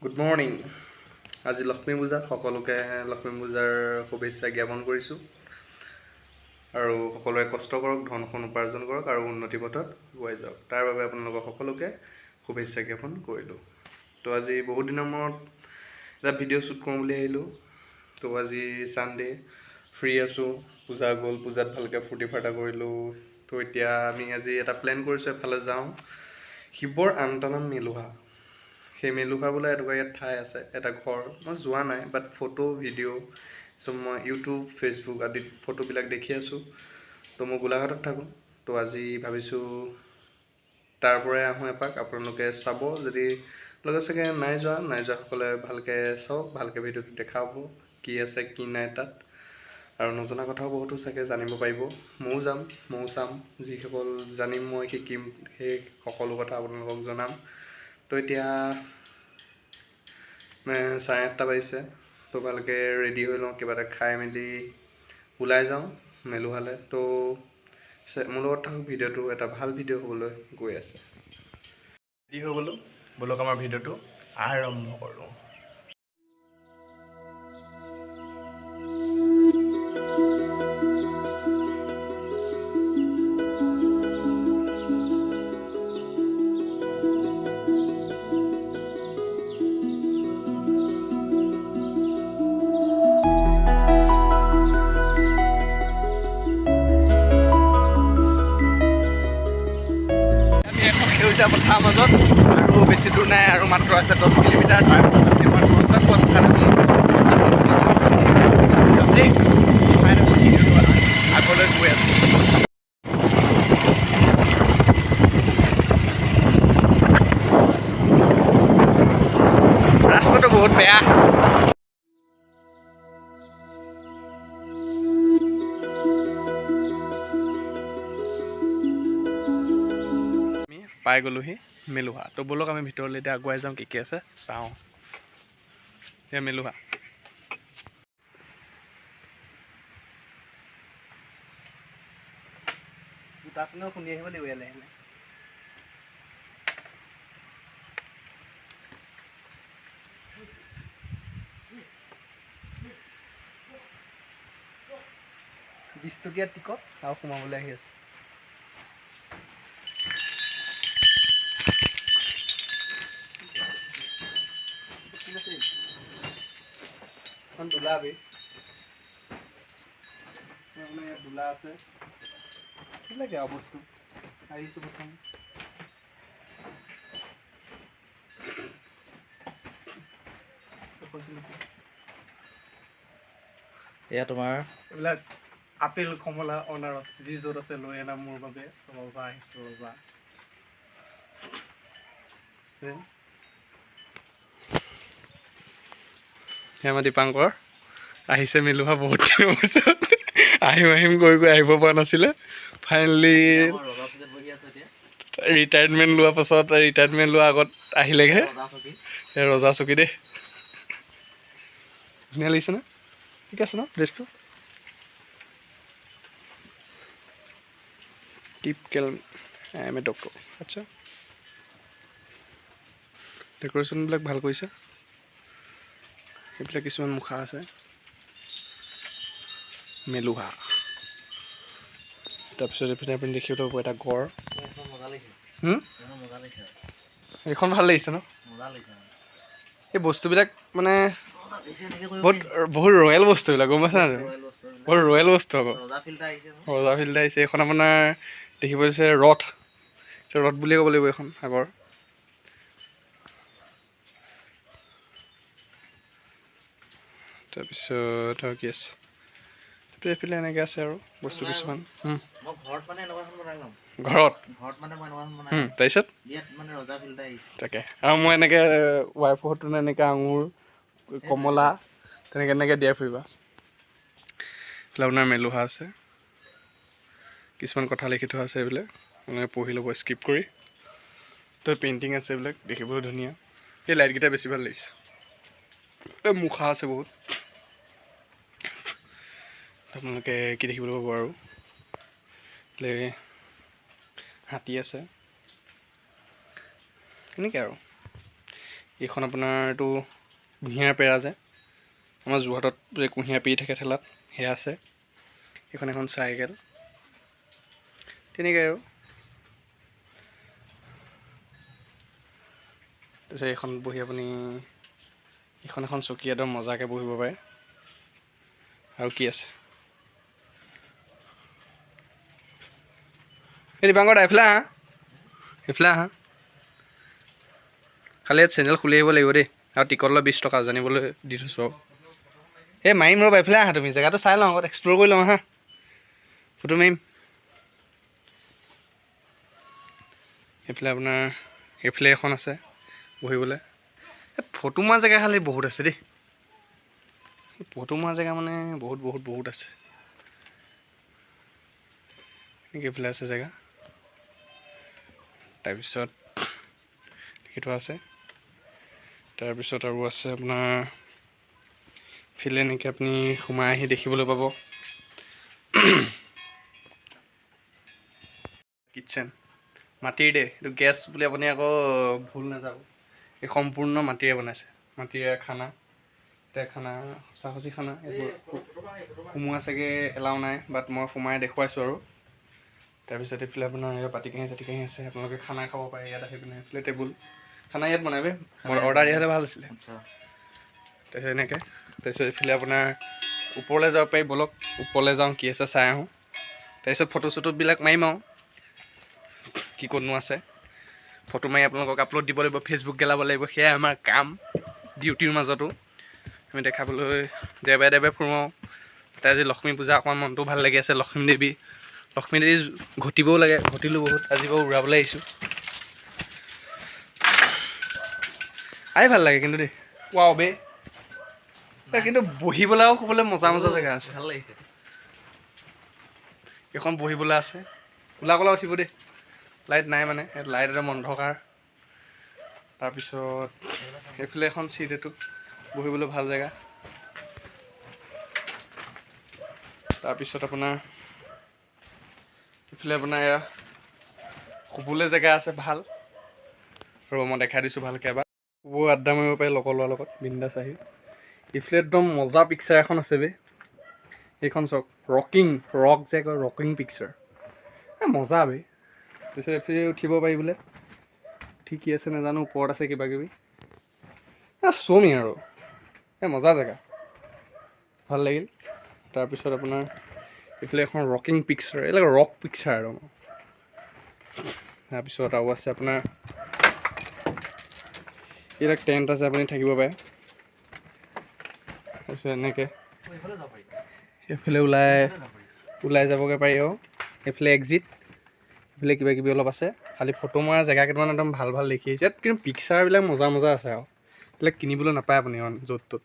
Good morning. আজি লক্ষ্মী পূজা, সকলোকে লক্ষ্মী পূজাৰ শুভেচ্ছা জ্ঞাপন কৰিছোঁ। আৰু সকলোৱে কষ্ট কৰক, ধন সোণ উপাৰ্জন কৰক আৰু উন্নতি পথত আগুৱাই যাওক। তাৰ বাবে আপোনালোকক সকলোকে শুভেচ্ছা জ্ঞাপন কৰিলোঁ। তো আজি বহুত দিনৰ মূৰত এটা ভিডিঅ' শ্বুট কৰোঁ বুলি আহিলোঁ। তো আজি ছানডে, ফ্ৰী আছোঁ, পূজা গ'ল, পূজাত ভালকৈ ফূৰ্তি ফাৰ্তা কৰিলোঁ। তো এতিয়া আমি আজি এটা প্লেন কৰিছোঁ, এফালে যাওঁ, শিৱৰ আনটা নাম মেলুহা। সেই মেলুহা বোলে এটুকুৰা ইয়াত ঠাই আছে, এটা ঘৰ। মই যোৱা নাই, বাট ফটো ভিডিঅ' চব মই ইউটিউব ফেচবুক আদিত ফটোবিলাক দেখি আছোঁ। তো মই গোলাঘাটত থাকোঁ। তো আজি ভাবিছোঁ তাৰ পৰাই আহোঁ এপাক, আপোনালোকে চাব। যদি লগে চাগে নাই যোৱাসকলে ভালকৈ চাওক, ভালকৈ ভিডিঅ'টো দেখাব কি আছে কি নাই তাত। আৰু নজনা কথাও বহুতো চাগে জানিব পাৰিব। ময়ো যাম, ময়ো চাম, যিসকল জানিম মই শিকিম, সেই সকলো কথা আপোনালোকক জনাম। তো এতিয়া 8:30 বাজিছে। তো ভালকৈ ৰেডি হৈ লওঁ, কিবা এটা খাই মেলি ওলাই যাওঁ মেলুহালৈ। তো মোৰ লগত থাকক, ভিডিঅ'টো এটা ভাল ভিডিঅ' হ'বলৈ গৈ আছে। ৰেডি হৈ গ'লোঁ, ব'লক আমাৰ ভিডিঅ'টো আৰম্ভ কৰোঁ। সেউজীয়া পথাৰৰ মাজত, আৰু বেছি দূৰ নাই, আৰু মাত্ৰ আছে 10 কিলোমিটাৰ। তাৰপিছত আমি আমাৰ গন্তব্যস্থান আগলৈ গৈ আছোঁ। ৰাস্তাটো বহুত বেয়া। পাই গ'লোহি মেলুহা। তো ব'লক আমি ভিতৰলৈ এতিয়া আগুৱাই যাওঁ, কি আছে চাওঁ। সেয়া মেলুহা। জোতা চোতাও খুন্দি আহিব লাগিব ইয়ালৈ আহিলে। $20 টিকট আৰু সোমাবলৈ আহি আছোঁ। দোলা বে ইয়াত দোলা আছে, সেইবিলাকে আৰু বস্তু আহিছোঁ প্ৰথম। এয়া তোমাৰ এইবিলাক আপেল, কমলা, অনাৰস যি য'ত আছে লৈ আনা মোৰ বাবে। ৰজা আহিছোঁ, ৰজা। আমাৰ দীপাংকৰ আহিছে মেলুহা বহুত দিনৰ পিছত। আহিম গৈ আহিব পৰা নাছিলে। ফাইনেলি ৰিটায়াৰমেণ্ট লোৱাৰ পাছত, ৰিটায়াৰমেণ্ট লোৱাৰ আগত আহিলেগৈ। ৰজা চকী দেই, ধুনীয়া লাগিছে ন? ঠিক আছে ন ড্ৰেছটো? Typical M A doctor. আচ্ছা, ডেক'ৰেশ্যনবিলাক ভাল কৰিছে। এইবিলাক কিছুমান মুখা আছে। মেলুহা। তাৰপিছত এইপিনে আপুনি দেখিব পাব এটা গড়। এইখন ভাল লাগিছে ন? এই বস্তুবিলাক মানে বহুত ৰয়েল বস্তুবিলাক, গম পাইছা নাই? বহুত ৰয়েল বস্তু আকৌ। ৰজা ফিল্ড আহিছে। এইখন আপোনাৰ দেখিব দিছে ৰথ বুলিয়ে ক'ব লাগিব এইখন আগৰ। তাৰপিছত আৰু কি আছে, এইফালে এনেকৈ আছে আৰু বস্তু কিছুমান। ঘৰত তাৰপিছত তাকে, আৰু মই এনেকৈ ৱাইফৰ হতুনে এনেকৈ আঙুৰ, কমলা তেনেকৈ দিয়াই ফুৰিবা। এইফালে আপোনাৰ মেলুহা আছে, কিছুমান কথা লিখি থোৱা আছে, এইবিলাক মানে পঢ়ি ল'ব স্কিপ কৰি। তো পেইণ্টিং আছে, এইবিলাক দেখিবলৈ ধুনীয়া। এই লাইটকেইটা বেছি ভাল লাগিছে। এই মুখা আছে বহুত, আপোনালোকে কি দেখিবলৈ পাব আৰু। হাতী আছে, এনেকৈ আৰু এইখন আপোনাৰ এইটো কুঁহিয়াৰ পেৰা যে আমাৰ যোৰহাটত যে কুঁহিয়াৰ পেৰি থাকে ঠেলাত সেয়া আছে। এইখন এখন চাইকেল তেনেকৈ আৰু। তাৰপিছত এইখন বহি আপুনি এইখন এখন চকী একদম মজাকৈ বহিব পাৰে। আৰু কি আছে এই দীপাংকৰ এইফালে আহা, এইফালে আহা। খালি ইয়াত চেনেল খুলি আহিব লাগিব দেই, আৰু টিকট লয় 20 টকা জানিবলৈ দি থৈছোঁ আৰু। এই মাৰিম ৰ'বা, এইফালে আহা তুমি, জেগাটো চাই লওঁ আগত, এক্সপ্ল'ৰ কৰি লওঁ আহা, ফটো মাৰিম। এইফালে আপোনাৰ এইফালে এখন আছে বহিবলৈ। এই ফটো মৰা জেগা খালি বহুত আছে দেই, ফটো মৰা জেগা মানে বহুত আছে। এইফালে আছে জেগা, তাৰপিছত সেইটো আছে, তাৰপিছত আৰু আছে আপোনাৰ ফিলে এনেকৈ আপুনি সোমাই আহি দেখিবলৈ পাব কিটচেন মাটিৰ দেই, এইটো গেছ বুলি আপুনি আকৌ ভুল নাযাব, এই সম্পূৰ্ণ মাটিৰে বনাইছে, মাটিৰে খানা। এতিয়া খানা সঁচা খানা, এইবোৰ সোমোৱা চাগে এলাও নাই, বাট মই সোমাই দেখুৱাইছোঁ আৰু। তাৰপিছত এইফালে আপোনাৰ পাতি কাঁহী আছে, আপোনালোকে খানা খাব পাৰে ইয়াত আহি পিনে। এইফালে টেবুল, খানা ইয়াত বনাই বে, অৰ্ডাৰ দিয়া হ'লে ভাল আছিলে। তাৰপিছত এনেকৈ, তাৰপিছত এইফালে আপোনাৰ ওপৰলৈ যাব পাৰি, ব'লক ওপৰলৈ যাওঁ, কি আছে চাই আহোঁ। তাৰপিছত ফটো চটোবিলাক মাৰিম আৰু কি ক'তনো আছে। ফটো মাৰি আপোনালোকক আপলোড দিব লাগিব, ফেচবুক গেলাব লাগিব, সেয়াই আমাৰ কাম। ডিউটিৰ মাজতো আমি দেখাবলৈ দেওবাৰে ফুৰোঁ আৰু। তাতে আজি লক্ষ্মী পূজা, অকণমান মনটো ভাল লাগি আছে। লক্ষ্মী দেৱী ঘটিবও লাগে, ঘটিলোঁ বহুত, আজি বাৰু উৰাবলৈ আহিছোঁ। আহি ভাল লাগে কিন্তু দেই, ৱাও বে, কিন্তু বহিবলৈ আৰু শুবলৈ মজা জেগা আছে, ভাল লাগিছে। এইখন বহিবলৈ আছে, কোলা উঠিব দেই, লাইট নাই মানে, লাইট এটা অন্ধকাৰ। তাৰপিছত এইফালে এখন চিট, এইটো বহিবলৈ ভাল জেগা। তাৰপিছত আপোনাৰ এইফালে আপোনাৰ এয়া শুবলৈ জেগা আছে ভাল, ৰ'ব মই দেখাই দিছোঁ ভালকৈ এবাৰ। শুব আড্ডা মাৰিব পাৰি লগৰ ল'ৰাৰ লগত বিন্দাছ আহি। এইফালে একদম মজা পিকচাৰ এখন আছে বে, এইখন চাওক, ৰক যে কয়, ৰকিং পিকচাৰ, মজা বে। তাৰপিছত এইফালে উঠিব পাৰি বোলে, ঠিকেই আছে নাজানো, ওপৰত আছে কিবা কিবি, চমি আৰু মজা জেগা, ভাল লাগিল। তাৰপিছত আপোনাৰ এইফালে এখন ৰকিং পিকচাৰ, এইবিলাক ৰক পিকচাৰ আৰু। তাৰপিছত আৰু আছে আপোনাৰ এইবিলাক টেণ্ট আছে, আপুনি থাকিব পাৰে। তাৰপিছত এনেকৈ এইফালে ওলাই যাবগৈ পাৰি আৰু। এইফালে এক্সিট, এইফালে কিবা কিবি অলপ আছে, খালি ফটো মৰা জেগা কেইটামান একদম ভাল দেখি আহিছে ইয়াত, কিন্তু পিকচাৰবিলাক মজা আছে আৰু। এইবিলাক কিনিবলৈ নাপায় আপুনি য'ত ত'ত,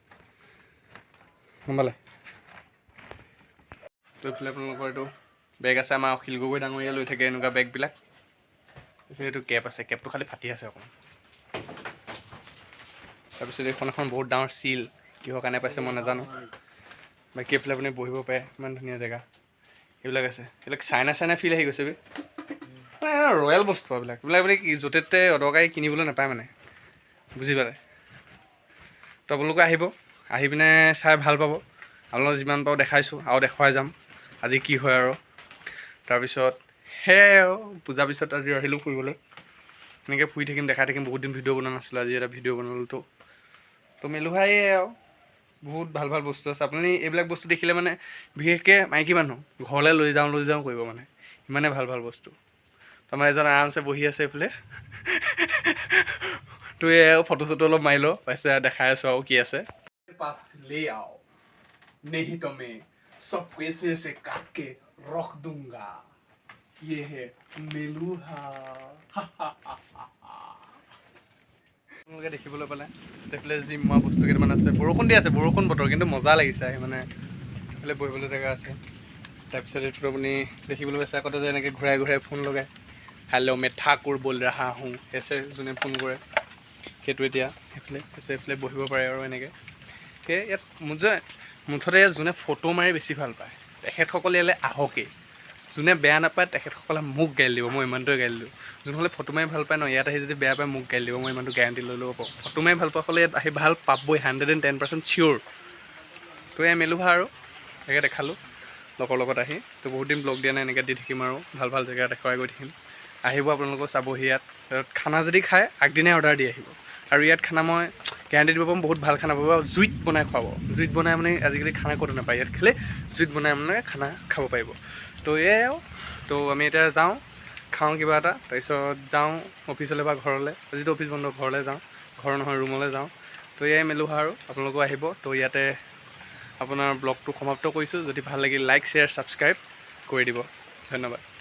গম পালে। তো এইফালে আপোনালোকৰ এইটো বেগ আছে, আমাৰ অখিল গগৈ ডাঙৰীয়া লৈ থাকে এনেকুৱা বেগবিলাক। তাৰপিছত এইটো কেপ আছে, কেপটো খালি ফাটি আছে অকণমান। তাৰপিছত এইখন এখন বহুত ডাঙৰ চিল, কিহৰ কাৰণে পাইছে মই নাজানো। বাকী এইফালে আপুনি বহিব পাৰে, ইমান ধুনীয়া জেগা এইবিলাক আছে। এইবিলাক চাইনা ফিল আহি গৈছে বে, মানে ৰয়েল বস্তু এইবিলাক আপুনি য'তে ত'তে অদৰকাৰী কিনিবলৈ নাপায় মানে, বুজি পালে। তো আপোনালোকে আহিব, আহি পিনে চাই ভাল পাব। আপোনালোকক যিমান পাৰোঁ দেখাইছোঁ আৰু দেখুৱাই যাম, আজি কি হয় আৰু। তাৰপিছত সেয়াই আৰু, পূজাৰ পিছত আজি আহিলোঁ ফুৰিবলৈ, এনেকৈ ফুৰি থাকিম, দেখাই থাকিম। বহুত দিন ভিডিঅ' বনোৱা নাছিলোঁ, আজি এটা ভিডিঅ' বনালোঁ। তো মেলুহাই আৰু বহুত ভাল বস্তু আছে। আপুনি এইবিলাক বস্তু দেখিলে মানে, বিশেষকৈ মাইকী মানুহ ঘৰলৈ লৈ যাওঁ কৰিব মানে, ইমানে ভাল বস্তু। তো আমাৰ এজন আৰামছে বহি আছে এইফালে তো এই ফটো চটো অলপ মাৰি লওঁ, তাৰপিছত দেখাই আছোঁ আৰু কি আছে। পাছ ले आओ नहीं तो मैं सब पैसे से काट के रख दूंगा, ये है मेलुहा। আপোনালোকে দেখিবলৈ পালে এইফালে জিম মৰা বস্তু কেইটামান আছে। বৰষুণ দি আছে, বৰষুণ বতৰ, কিন্তু মজা লাগিছে আহি মানে। এইফালে বহিবলৈ জেগা আছে। তাৰপিছত এইটো আপুনি দেখিবলৈ পাইছে, আগতে যে এনেকৈ ঘূৰাই ফোন লগাই, হেল্ল' মই ঠাকুৰ বল ৰাহা হুঁ, এছে যোনে ফোন কৰে, সেইটো এতিয়া সেইফালে। তাৰপিছত এইফালে বহিব পাৰে আৰু এনেকৈ। সেয়ে ইয়াত মুঠতে যোনে ফটো মাৰি বেছি ভাল পায়, তেখেতসকলে ইয়ালৈ আহকেই। যোনে বেয়া নাপায় তেখেতসকলে মোক গালি দিব, মই ইমানটোৱে গালি দিওঁ। যোনসকলে ফটো মাৰি ভাল পায় ন, ইয়াত আহি যদি বেয়া পায় মোক গালি দিব, মই ইমানটো গেৰাণ্টি লৈ ল'ব পাৰোঁ। ফটো মাৰি ভাল পোৱা হ'লে ইয়াত আহি ভাল পাবই, 110% চিয়'ৰ। তো এয়া মেলুহা আৰু এনেকৈ দেখালোঁ লগৰ লগত আহি। তো বহুত দিন ব্লগ দিয়া নাই, এনেকৈ দি থাকিম আৰু ভাল ভাল জেগা দেখুৱাই গৈ থাকিম। আহিব আপোনালোকক চাবহি ইয়াত। খানা যদি খায় আগদিনাই অৰ্ডাৰ দি আহিব। আৰু ইয়াত খানা মই গেৰাণ্টি দিব পাৰিম, বহুত ভাল খানা পাব। আৰু জুইত বনাই খুৱাব, জুইত বনাই মানে আজিকালি খানা ক'তো নাপায়, ইয়াত খালি জুইত বনাই মানে খানা খাব পাৰিব। তো এয়াই আৰু। তো আমি এতিয়া যাওঁ, খাওঁ কিবা এটা, তাৰপিছত যাওঁ অফিচলৈ বা ঘৰলৈ। আজিতো অফিচ বন্ধ, ঘৰলৈ যাওঁ, ঘৰ নহয় ৰুমলৈ যাওঁ। তো এয়াই মেলুহা আৰু আপোনালোকো আহিব। তো ইয়াতে আপোনাৰ ব্লগটো সমাপ্ত কৰিছোঁ। যদি ভাল লাগিল লাইক, শ্বেয়াৰ, ছাবস্ক্ৰাইব কৰি দিব। ধন্যবাদ।